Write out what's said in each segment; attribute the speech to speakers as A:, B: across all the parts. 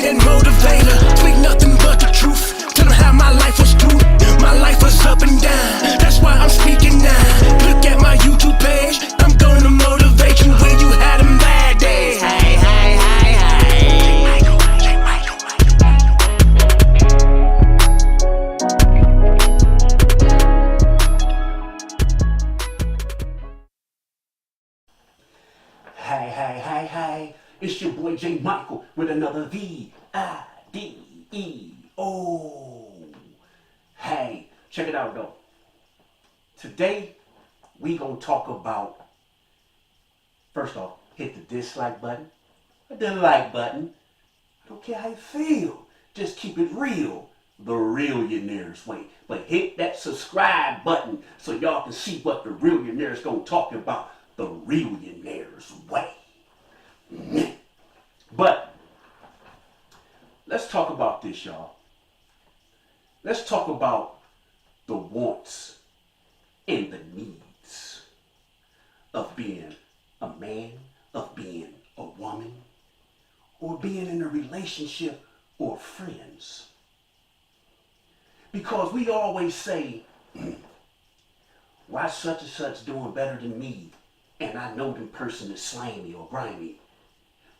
A: and motivator. Speak nothing but the truth. Tell them how my life was through. My life was up and down. That's why I'm speaking now. Look at my YouTube page. I'm gonna motivate you when you had them bad days. Hey, hey, hey, hey.
B: Hey, hey, hey, hey. It's your boy J. Michael with another V-I-D-E-O. Hey, check it out though. Today, we gonna talk about, first off, hit the dislike button, the like button. I don't care how you feel. Just keep it real, the Realionaires way. But hit that subscribe button so y'all can see what the Realionaires gonna talk about, the Realionaires way. But let's talk about this, y'all. Let's talk about the wants and the needs of being a man, of being a woman, or being in a relationship or friends. Because we always say, why such and such doing better than me, and I know the person is slimy or grimy?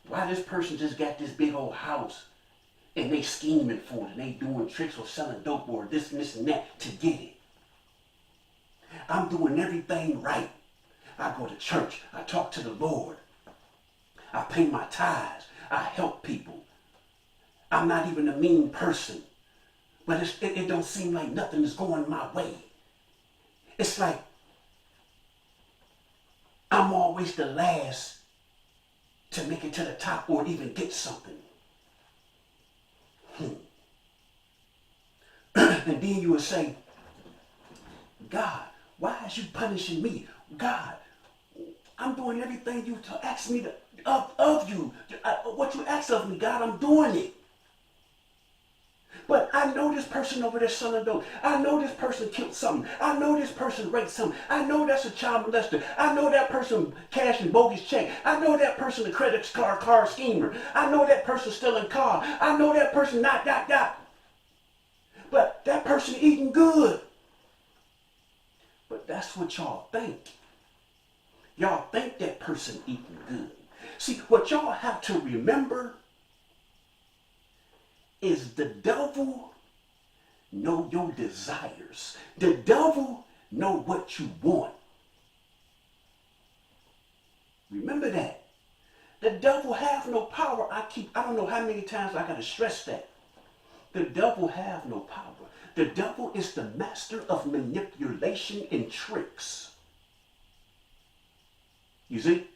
B: Why this person just got this big old house and they scheming for it and they doing tricks or selling dope or this and this and that to get it? I'm doing everything right. I go to church. I talk to the Lord. I pay my tithes. I help people. I'm not even a mean person. But it don't seem like nothing is going my way. It's like I'm always the last to make it to the top or even get something. And then you would say, God, why is you punishing me? God, I'm doing everything you ask me of you. What you ask of me, God, I'm doing it. But I know this person over there selling dope. I know this person killed something. I know this person raped something. I know that's a child molester. I know that person cashing bogus check. I know that person a credit card schemer. I know that person stealing car. I know that person not. But that person eating good. But that's what y'all think. Y'all think that person eating good. See, what y'all have to remember is the devil know your desires. The devil know what you want. Remember that. The devil have no power. I don't know how many times I gotta stress that. The devil have no power. The devil is the master of manipulation and tricks. You see?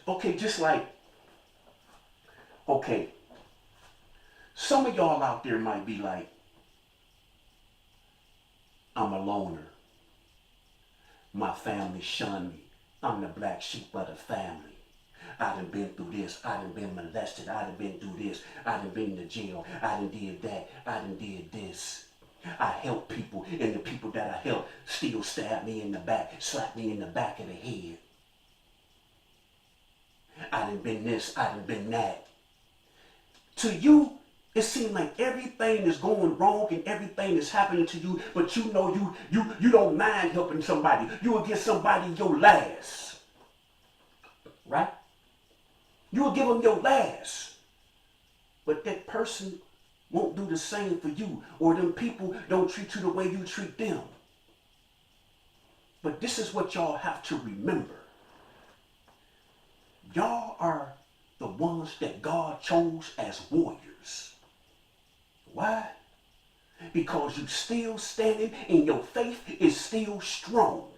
B: Okay, just like, okay, some of y'all out there might be like, I'm a loner. My family shunned me. I'm the black sheep of the family. I done been through this. I done been molested. I done been through this. I done been to jail. I done did that. I done did this. I help people, and the people that I help still stab me in the back, slap me in the back of the head. I done been this. I done been that. To you, it seems like everything is going wrong and everything is happening to you, but you know you don't mind helping somebody. You will give somebody your last. Right? You will give them your last. But that person won't do the same for you, or them people don't treat you the way you treat them. But this is what y'all have to remember. Y'all are the ones that God chose as warriors. Why? Because you still standing and your faith is still strong.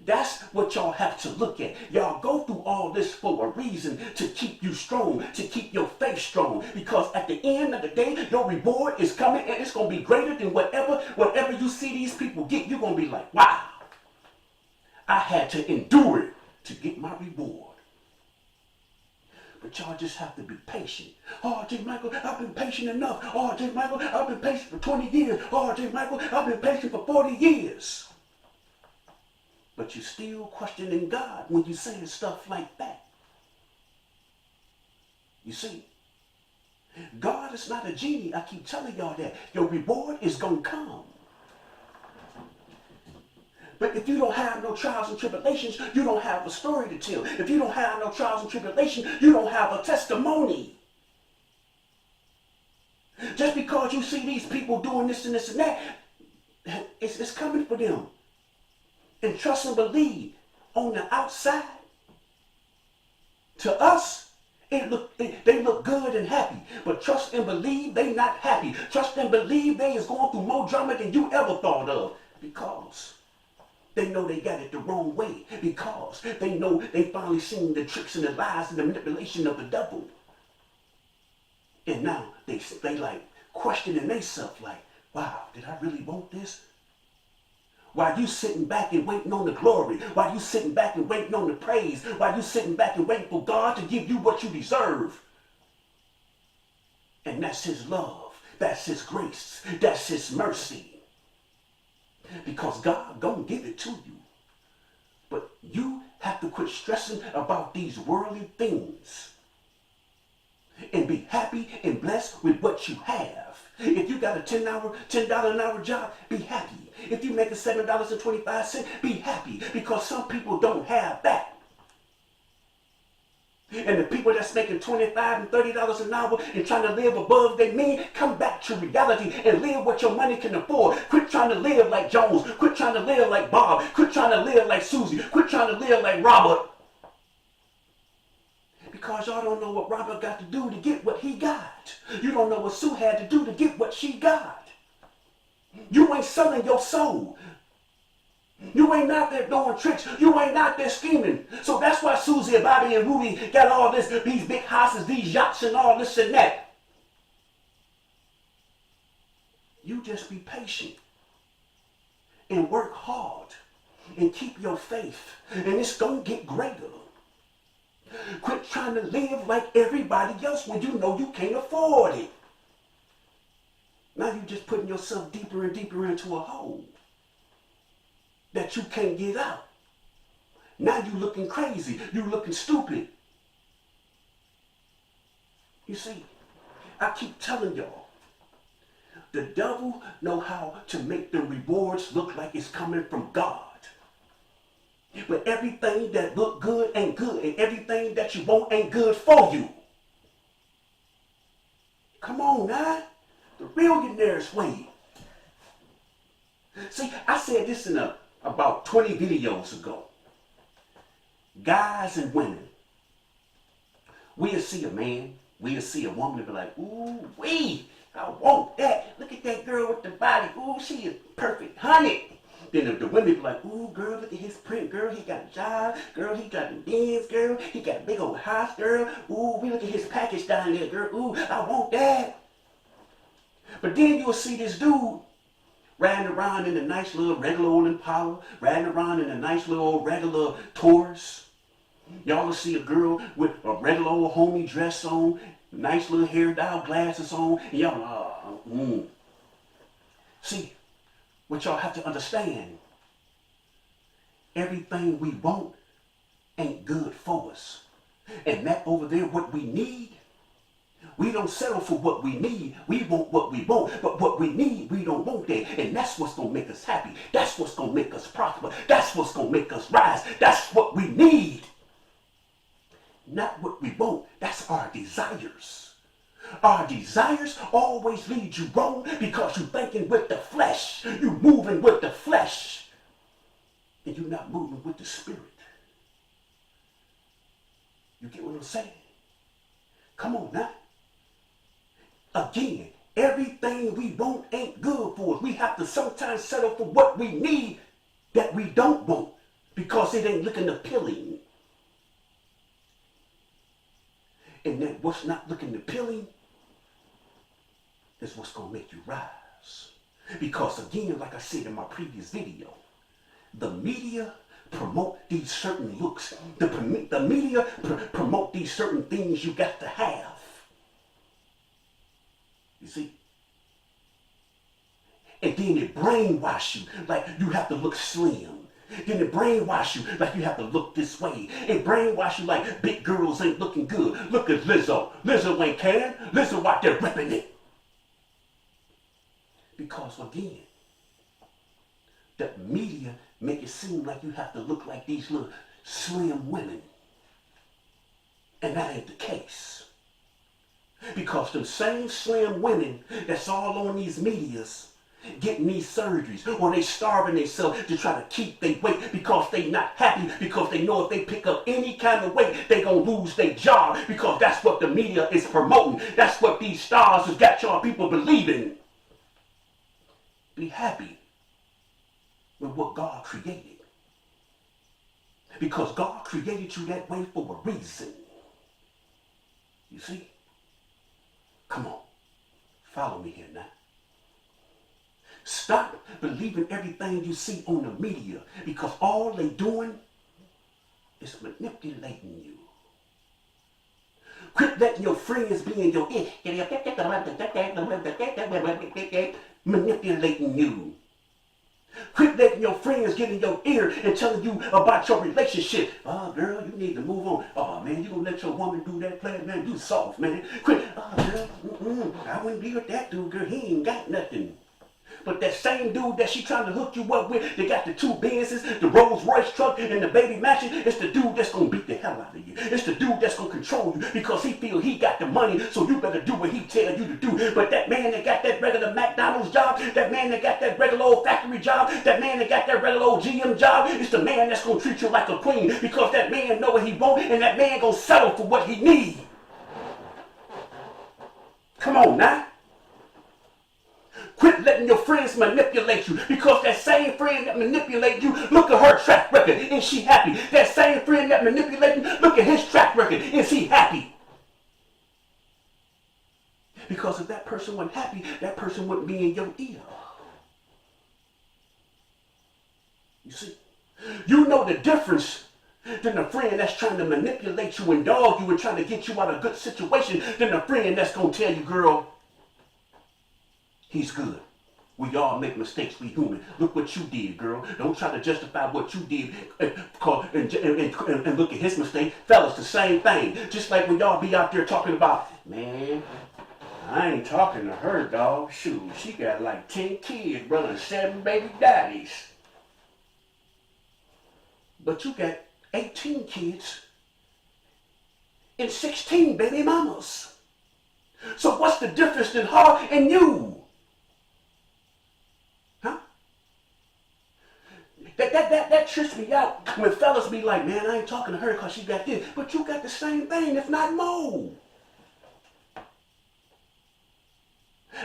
B: That's what y'all have to look at. Y'all go through all this for a reason, to keep you strong, to keep your faith strong. Because at the end of the day, your reward is coming and it's going to be greater than whatever you see these people get. You're going to be like, wow, I had to endure it to get my reward. But y'all just have to be patient. Oh, J. Michael, I've been patient enough. Oh, J. Michael, I've been patient for 20 years. Oh, J. Michael, I've been patient for 40 years. But you're still questioning God when you're saying stuff like that. You see, God is not a genie. I keep telling y'all that. Your reward is going to come. But if you don't have no trials and tribulations, you don't have a story to tell. If you don't have no trials and tribulations, you don't have a testimony. Just because you see these people doing this and this and that, it's coming for them. And trust and believe on the outside, to us, they look good and happy. But trust and believe they not happy. Trust and believe they is going through more drama than you ever thought of. Because they know they got it the wrong way. Because they know they finally seen the tricks and the lies and the manipulation of the devil. And now they like questioning themselves like, wow, did I really want this? While you sitting back and waiting on the glory, while you sitting back and waiting on the praise, while you sitting back and waiting for God to give you what you deserve. And that's his love, that's his grace, that's his mercy. Because God gonna give it to you. But you have to quit stressing about these worldly things and be happy and blessed with what you have. If you got a $10 an hour job, be happy. If you make $7.25, be happy, because some people don't have that. And the people that's making $25 and $30 an hour and trying to live above their means, come back to reality and live what your money can afford. Quit trying to live like Jones. Quit trying to live like Bob. Quit trying to live like Susie. Quit trying to live like Robert. Because y'all don't know what Robert got to do to get what he got. You don't know what Sue had to do to get what she got. You ain't selling your soul. You ain't out there doing tricks. You ain't out there scheming. So that's why Susie and Bobby and Ruby got all this, these big houses, these yachts and all this and that. You just be patient and work hard and keep your faith, and it's going to get greater. Quit trying to live like everybody else when you know you can't afford it. Now you're just putting yourself deeper and deeper into a hole that you can't get out. Now you looking crazy. You looking stupid. You see, I keep telling y'all, the devil know how to make the rewards look like it's coming from God. But everything that look good ain't good, and everything that you want ain't good for you. Come on now. The billionaire's way. See, I said this in about 20 videos ago. Guys and women, we'll see a man, we'll see a woman and be like, ooh, wee, I want that. Look at that girl with the body. Ooh, she is perfect, honey. Then the women be like, ooh, girl, look at his print, girl, he got a job, girl, he got the Benz, girl, he got a big old house, girl. Ooh, we look at his package down there, girl. Ooh, I want that. But then you'll see this dude riding around in a nice little regular old Impala, riding around in a nice little old regular Taurus. Y'all will see a girl with a regular old homey dress on, nice little hair dye, glasses on, and y'all, See, what y'all have to understand, everything we want ain't good for us. And that over there, what we need, we don't settle for what we need. We want what we want. But what we need, we don't want that. And that's what's going to make us happy. That's what's going to make us prosper. That's what's going to make us rise. That's what we need. Not what we want. That's our desires. Our desires always lead you wrong because you're thinking with the flesh. You're moving with the flesh. And you're not moving with the spirit. You get what I'm saying? Come on now. Again, everything we want ain't good for us. We have to sometimes settle for what we need that we don't want because it ain't looking appealing. And then what's not looking appealing is what's going to make you rise. Because again, like I said in my previous video, the media promote these certain looks. The media promote these certain things you got to have. You see? And then it brainwash you like you have to look slim. Then it brainwash you like you have to look this way. It brainwash you like big girls ain't looking good. Look at Lizzo. Lizzo ain't caring. Lizzo out there ripping it. Because again, the media make it seem like you have to look like these little slim women. And that ain't the case. Because them same slim women that's all on these medias getting these surgeries, or they starving themselves to try to keep their weight because they not happy, because they know if they pick up any kind of weight, they gonna lose their job, because that's what the media is promoting. That's what these stars has got y'all people believing. Be happy with what God created. Because God created you that way for a reason. You see? Come on. Follow me here now. Stop believing everything you see on the media, because all they doing is manipulating you. Quit letting your friends be in your ear, manipulating you. Quit letting your friends get in your ear and telling you about your relationship. Oh, girl, you need to move on. Oh, man, you gonna let your woman do that play? Man, you soft, man. Quit. Oh, girl, I wouldn't be with that dude, girl. He ain't got nothing. But that same dude that she trying to hook you up with, they got the two Benzes, the Rolls Royce truck, and the baby mansion, it's the dude that's going to beat the hell out of you. It's the dude that's going to control you because he feel he got the money, so you better do what he tell you to do. But that man that got that regular McDonald's job, that man that got that regular old factory job, that man that got that regular old GM job, it's the man that's going to treat you like a queen, because that man know what he want, and that man going to settle for what he need. Come on now. Quit letting your friends manipulate you, because that same friend that manipulated you, look at her track record. Is she happy? That same friend that manipulated you, look at his track record. Is he happy? Because if that person wasn't happy, that person wouldn't be in your ear. You see? You know the difference than a friend that's trying to manipulate you and dog you and trying to get you out of a good situation than a friend that's going to tell you, girl, he's good. We all make mistakes. We human. Look what you did, girl. Don't try to justify what you did and look at his mistake. Fellas, the same thing. Just like when y'all be out there talking about, man, I ain't talking to her, dog. Shoot, she got like 10 kids, running 7 baby daddies. But you got 18 kids and 16 baby mamas. So what's the difference in her and you? That trips me out when fellas be like, man, I ain't talking to her because she got this. But you got the same thing, if not more.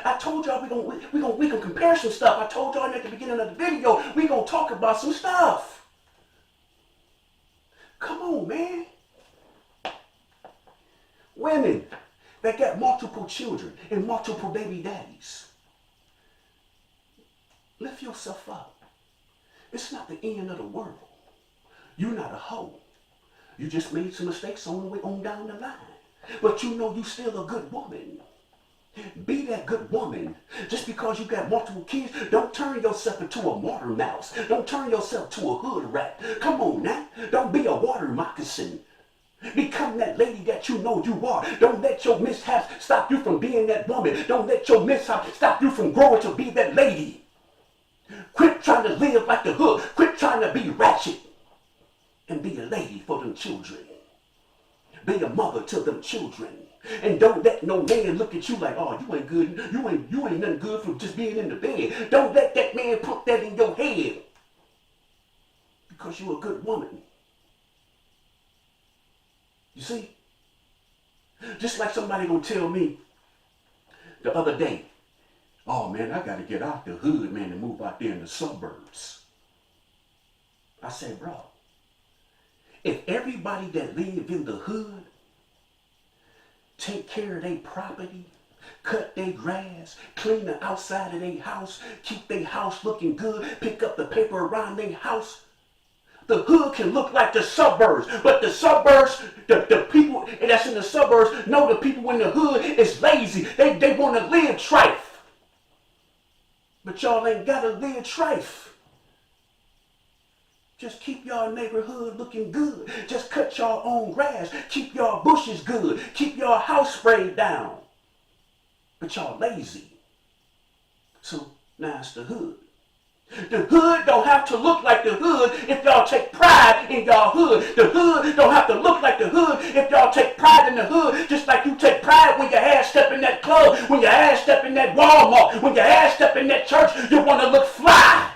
B: I told y'all we gonna compare some stuff. I told y'all at the beginning of the video, we gonna talk about some stuff. Come on, man. Women that got multiple children and multiple baby daddies, lift yourself up. It's not the end of the world. You're not a hoe. You just made some mistakes on the way on down the line. But you know you still a good woman. Be that good woman. Just because you got multiple kids, don't turn yourself into a water mouse. Don't turn yourself to a hood rat. Come on now. Don't be a water moccasin. Become that lady that you know you are. Don't let your mishaps stop you from being that woman. Don't let your mishaps stop you from growing to be that lady. Quit trying to live like the hood. Quit trying to be ratchet. And be a lady for them children. Be a mother to them children. And don't let no man look at you like, oh, you ain't good. You ain't nothing good for just being in the bed. Don't let that man put that in your head. Because you're a good woman. You see? Just like somebody gonna tell me the other day, oh man, I gotta get out the hood, man, and move out there in the suburbs. I said, bro, if everybody that live in the hood take care of their property, cut their grass, clean the outside of their house, keep their house looking good, pick up the paper around their house, the hood can look like the suburbs. But the suburbs, the people that's in the suburbs know the people in the hood is lazy. They want to live trife. But y'all ain't got to live trife. Just keep your neighborhood looking good. Just cut your own grass. Keep your bushes good. Keep your house sprayed down. But y'all lazy. So now it's the hood. The hood don't have to look like the hood if y'all take pride in y'all hood. The hood don't have to look like the hood if y'all take pride in the hood, just like you take pride when your ass step in that club, when your ass step in that Walmart, when your ass step in that church, you want to look fly.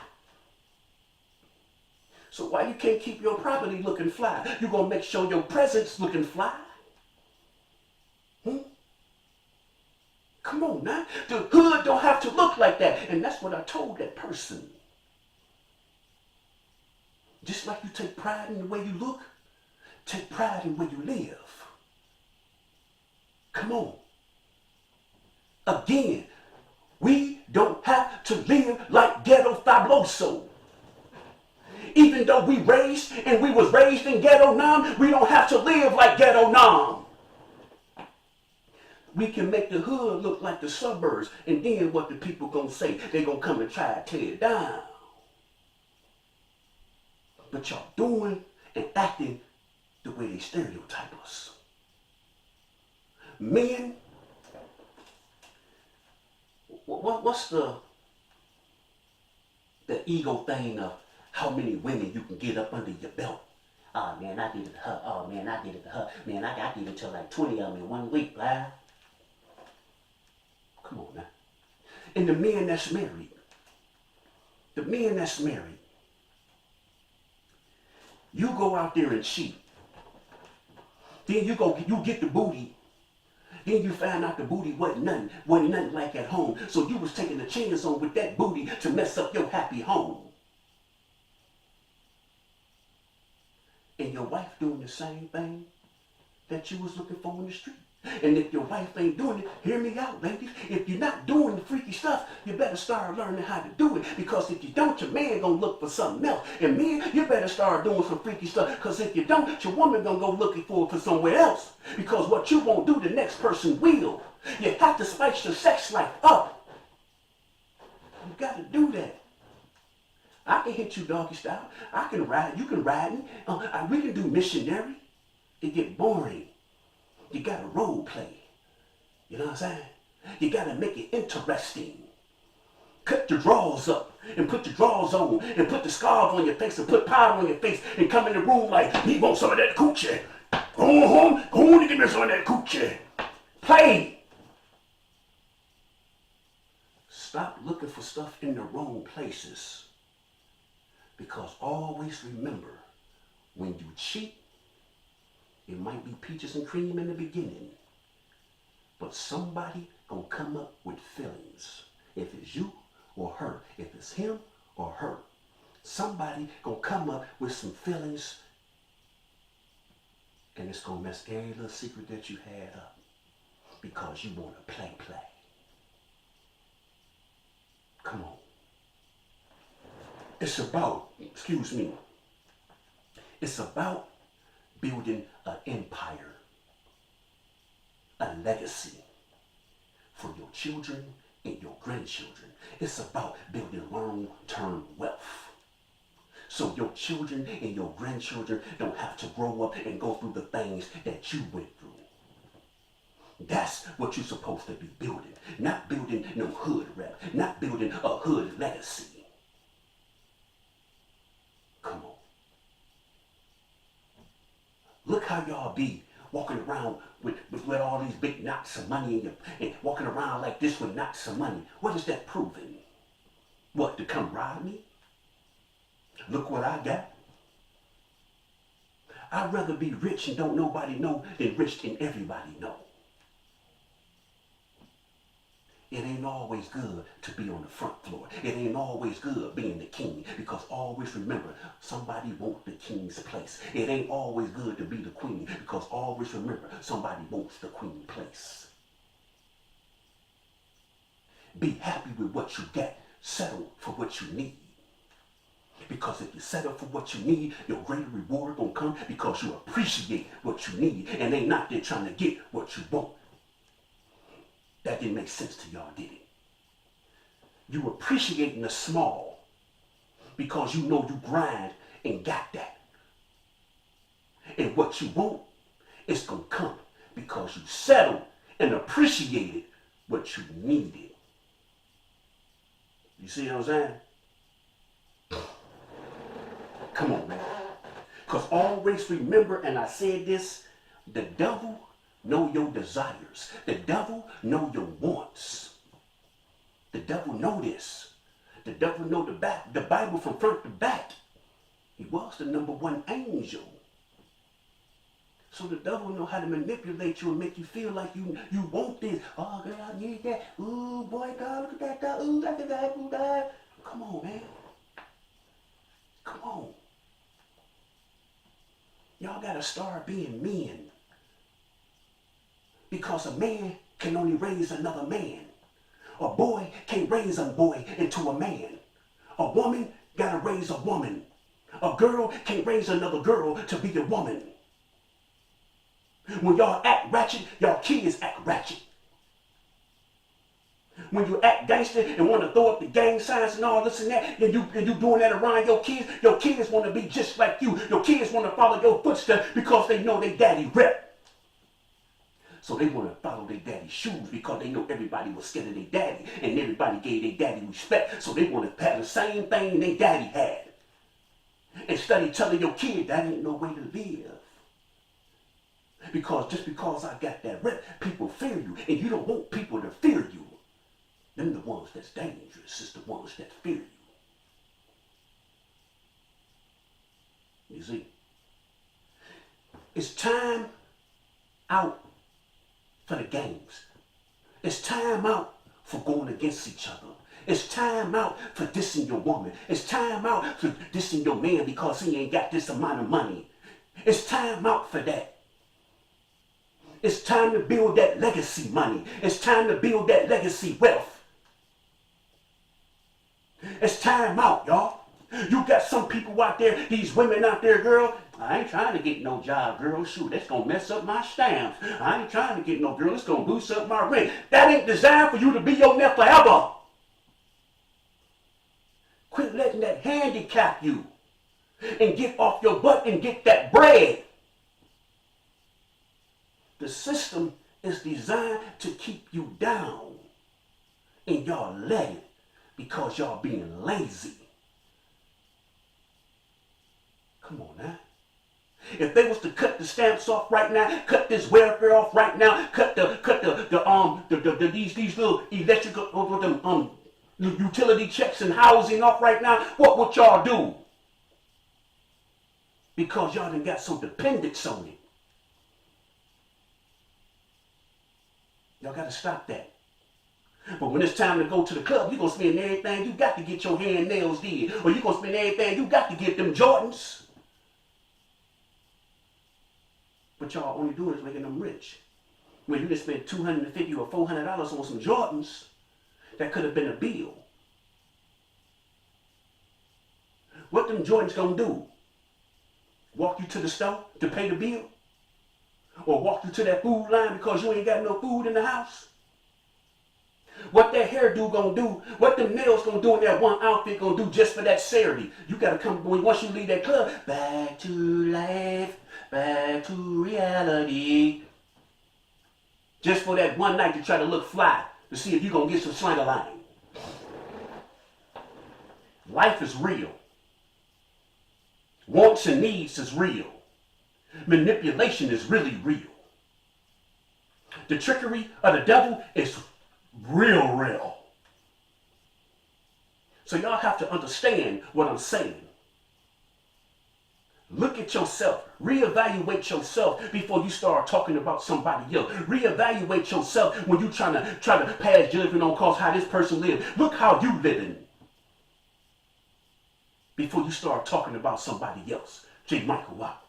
B: So why you can't keep your property looking fly? You gonna make sure your presence looking fly? Come on now. The hood don't have to look like that. And that's what I told that person. Just like you take pride in the way you look, take pride in where you live. Come on. Again, we don't have to live like ghetto fabuloso. Even though we was raised in ghetto nam, we don't have to live like ghetto nam. We can make the hood look like the suburbs, and then what the people gonna say? They gonna come and try to tear it down. But y'all doing and acting the way they stereotype us. Men, what's the ego thing of how many women you can get up under your belt? Oh man, I did it to her. Oh man, I did it to her. Man, I did it to like 20 of them in 1 week, blah. Come on now. And the men that's married, you go out there and cheat. Then you get the booty. Then you find out the booty wasn't nothing like at home. So you was taking a chance on with that booty to mess up your happy home. And your wife doing the same thing that you was looking for in the street. And if your wife ain't doing it, hear me out, ladies. If you're not doing the freaky stuff, you better start learning how to do it. Because if you don't, your man gonna look for something else. And men, you better start doing some freaky stuff. Because if you don't, your woman gonna go looking for it for somewhere else. Because what you won't do, the next person will. You have to spice your sex life up. You gotta do that. I can hit you doggy style. I can ride. You can ride me. We can do missionary. It get boring. You gotta role play. You know what I'm saying? You gotta make it interesting. Cut your drawers up and put your drawers on and put the scarf on your face and put powder on your face and come in the room like, me want some of that coochie. Go home and give me some of that coochie. Play. Stop looking for stuff in the wrong places. Because always remember, when you cheat, it might be peaches and cream in the beginning, but somebody gonna come up with feelings. If it's you or her, if it's him or her, somebody gonna come up with some feelings, and it's gonna mess every little secret that you had up because you wanna play. Come on. It's about building an empire, a legacy for your children and your grandchildren. It's about building long-term wealth. So your children and your grandchildren don't have to grow up and go through the things that you went through. That's what you're supposed to be building. Not building no hood rep, not building a hood legacy. Come on. Look how y'all be walking around with all these big knots of money in you and walking around like this with knots of money. What is that proving? What, to come rob me? Look what I got. I'd rather be rich and don't nobody know than rich and everybody know. It ain't always good to be on the front floor. It ain't always good being the king, because always remember, somebody wants the king's place. It ain't always good to be the queen, because always remember, somebody wants the queen place. Be happy with what you get. Settle for what you need. Because if you settle for what you need, your greater reward gonna come because you appreciate what you need and they not there trying to get what you want. That didn't make sense to y'all, did it? You appreciating the small because you know you grind and got that. And what you want is going to come because you settled and appreciated what you needed. You see what I'm saying? Come on, man. Because always remember, and I said this, the devil know your desires. The devil know your wants. The devil know this. The devil know the Bible from front to back. He was the number one angel. So the devil know how to manipulate you and make you feel like you want this. Oh, girl, I need that. Ooh, boy, God, look at that. Ooh, look at that. Ooh, that. Come on, man. Come on. Y'all got to start being men. Because a man can only raise another man. A boy can't raise a boy into a man. A woman got to raise a woman. A girl can't raise another girl to be a woman. When y'all act ratchet, y'all kids act ratchet. When you act gangster and want to throw up the gang signs and all this and that, and you doing that around your kids want to be just like you. Your kids want to follow your footsteps because they know they daddy rep. So they want to follow their daddy's shoes because they know everybody was scared of their daddy and everybody gave their daddy respect. So they want to have the same thing their daddy had. Instead of telling your kid that ain't no way to live. Because just because I got that rep, people fear you. And you don't want people to fear you. Them the ones that's dangerous. It's the ones that fear you. You see? It's time out for the games. It's time out for going against each other. It's time out for dissing your woman. It's time out for dissing your man because he ain't got this amount of money. It's time out for that. It's time to build that legacy money. It's time to build that legacy wealth. It's time out, y'all. You got some people out there, these women out there, girl. I ain't trying to get no job, girl. Shoot, that's going to mess up my stamps. I ain't trying to get no girl. It's going to boost up my rent. That ain't designed for you to be your net forever. Quit letting that handicap you. And get off your butt and get that bread. The system is designed to keep you down. And y'all let it because y'all being lazy. Come on now. If they was to cut the stamps off right now, cut this welfare off right now, cut these little electrical utility checks and housing off right now, what would y'all do? Because y'all done got some dependence on it. Y'all got to stop that. But when it's time to go to the club, you're going to spend everything you got to get your hair and nails did. Or you're going to spend everything you got to get them Jordans. But y'all only do is making them rich. When you just spend $250 or $400 on some Jordans, that could have been a bill. What them Jordans going to do? Walk you to the store to pay the bill? Or walk you to that food line because you ain't got no food in the house? What that hairdo gonna do, what them nails gonna do in that one outfit gonna do just for that Saturday? You gotta come, once you leave that club, back to life, back to reality. Just for that one night to try to look fly, to see if you gonna get some slang line. Life is real. Wants and needs is real. Manipulation is really real. The trickery of the devil is real. So y'all have to understand what I'm saying. Look at yourself. Reevaluate yourself before you start talking about somebody else. Reevaluate yourself when you try to pass judgment on cause how this person lives. Look how you living before you start talking about somebody else. J. Michael out.